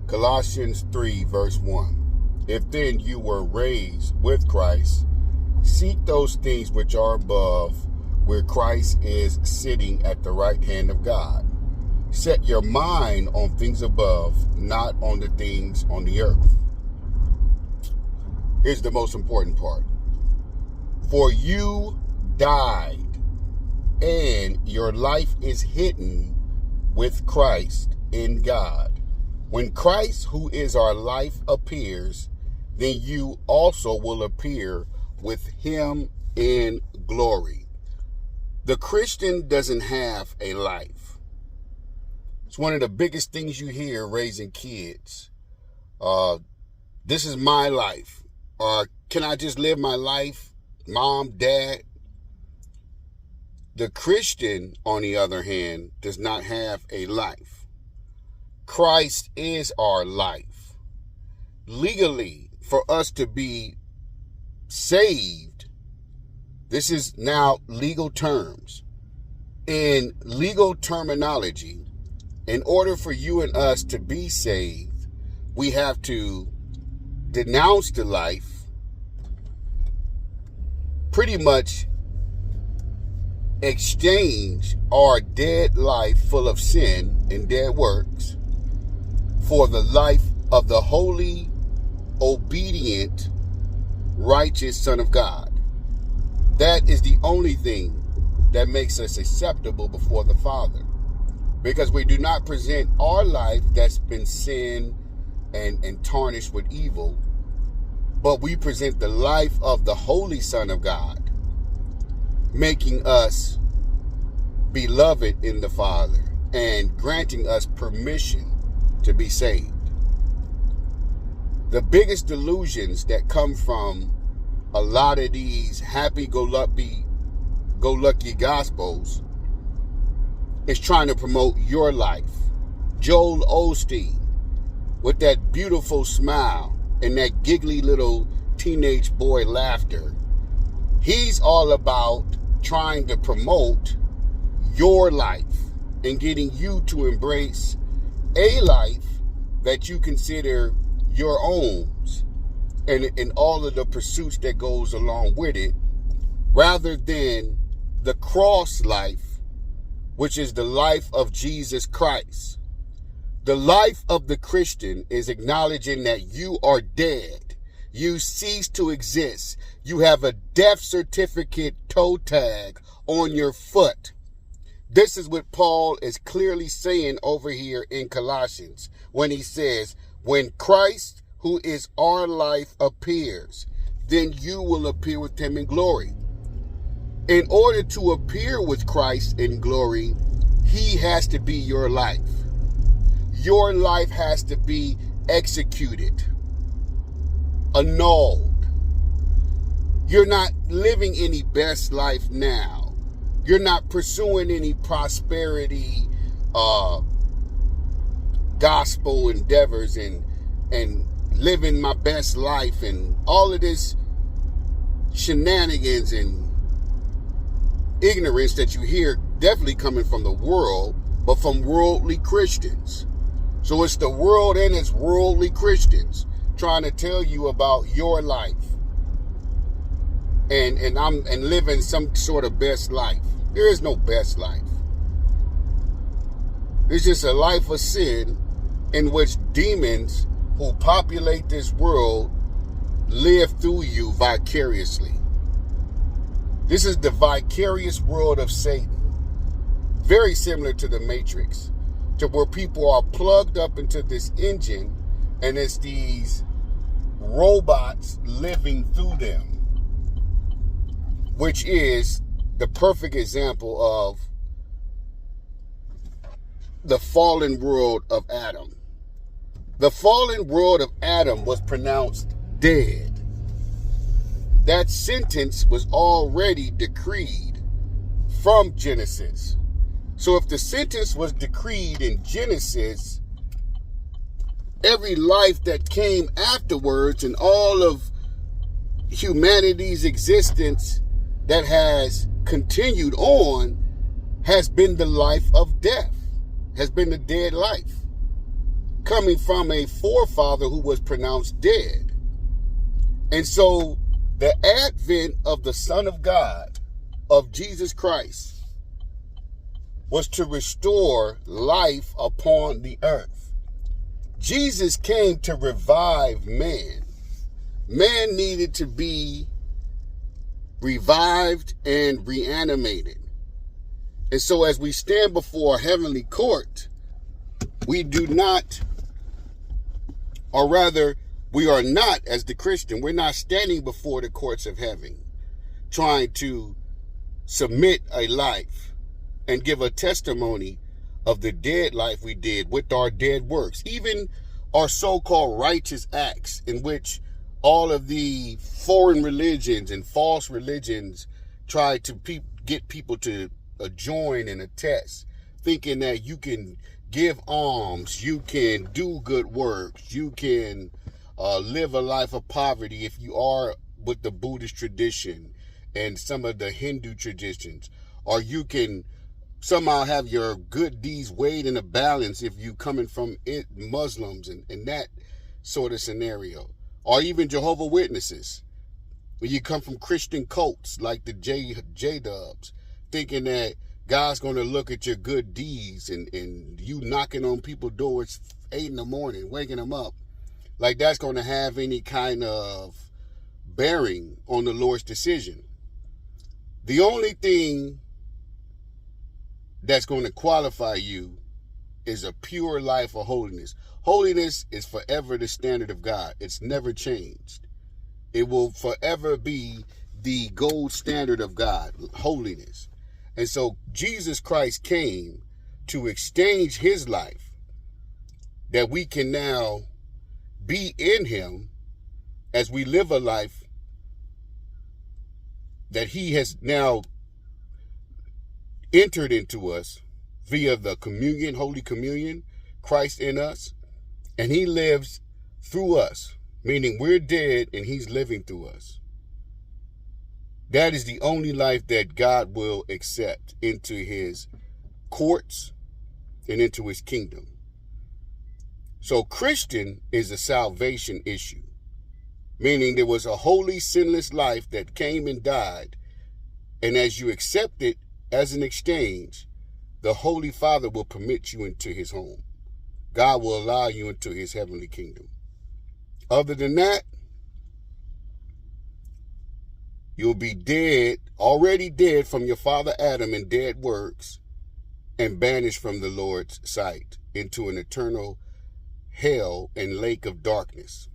Colossians 3, verse 1. If then you were raised with Christ, seek those things which are above, where Christ is sitting at the right hand of God. Set your mind on things above, not on the things on the earth. Here's the most important part. For you died, and your life is hidden with Christ in God. When Christ, who is our life, appears, then you also will appear with him in glory. The Christian doesn't have a life. It's one of the biggest things you hear raising kids. This is my life. Can I just live my life, mom, dad? The Christian, on the other hand, does not have a life. Christ is our life. Legally, for us to be saved, this is now legal terms. In legal terminology, in order for you and us to be saved, we have to denounce the life, pretty much exchange our dead life full of sin and dead works for the life of the holy, obedient, righteous Son of God. That is the only thing that makes us acceptable before the Father, because we do not present our life that's been sin and tarnished with evil, but we present the life of the holy Son of God, making us beloved in the Father and granting us permission to be saved. The biggest delusions that come from a lot of these happy-go-lucky gospels is trying to promote your life. Joel Osteen, with that beautiful smile and that giggly little teenage boy laughter, he's all about trying to promote your life and getting you to embrace a life that you consider your own, and all of the pursuits that goes along with it, rather than the cross life, which is the life of Jesus Christ. The life of the Christian is acknowledging that you are dead. You cease to exist. You have a death certificate toe tag on your foot. This is what Paul is clearly saying over here in Colossians when he says, when Christ, who is our life, appears, then you will appear with him in glory. In order to appear with Christ in glory, he has to be your life. Your life has to be executed, annulled. You're not living any best life now. You're not pursuing any prosperity gospel endeavors and living my best life and all of this shenanigans and ignorance that you hear, definitely coming from the world, but from worldly Christians. So it's the world and it's worldly Christians trying to tell you about your life and living some sort of best life. There is no best life. It's just a life of sin in which demons who populate this world live through you vicariously. This is the vicarious world of Satan, very similar to the Matrix, to where people are plugged up into this engine and it's these robots living through them, which is the perfect example of the fallen world of Adam. The fallen world of Adam was pronounced dead. That sentence was already decreed from Genesis. So if the sentence was decreed in Genesis, every life that came afterwards and all of humanity's existence that has continued on has been the life of death, has been the dead life. coming from a forefather who was pronounced dead. And so the advent of the Son of God, of Jesus Christ, was to restore life upon the earth. Jesus came to revive man. Man needed to be revived and reanimated. And so as we stand before a heavenly court, we do not, or rather, we are not, as the Christian, we're not standing before the courts of heaven trying to submit a life and give a testimony of the dead life we did with our dead works, even our so-called righteous acts, in which all of the foreign religions and false religions try to get people to join and attest, thinking that you can give alms, you can do good works, you can live a life of poverty if you are with the Buddhist tradition and some of the Hindu traditions, or you can somehow have your good deeds weighed in a balance if you coming from Muslims and that sort of scenario, or even Jehovah's Witnesses, when you come from Christian cults like the J-Dubs, thinking that God's going to look at your good deeds and you knocking on people's doors 8 in the morning, waking them up, like that's going to have any kind of bearing on the Lord's decision. The only thing that's going to qualify you is a pure life of holiness. Holiness is forever the standard of God. It's never changed. It will forever be the gold standard of God, holiness. And so Jesus Christ came to exchange his life, that we can now be in him as we live a life that he has now entered into us via the communion, Holy Communion, Christ in us, and he lives through us, meaning we're dead and he's living through us. That is the only life that God will accept into his courts and into his kingdom. So Christian is a salvation issue, meaning there was a holy, sinless life that came and died, and as you accept it as an exchange, the Holy Father will permit you into his home. God will allow you into his heavenly kingdom. Other than that, you'll be dead, already dead from your father Adam in dead works, and banished from the Lord's sight into an eternal hell and lake of darkness.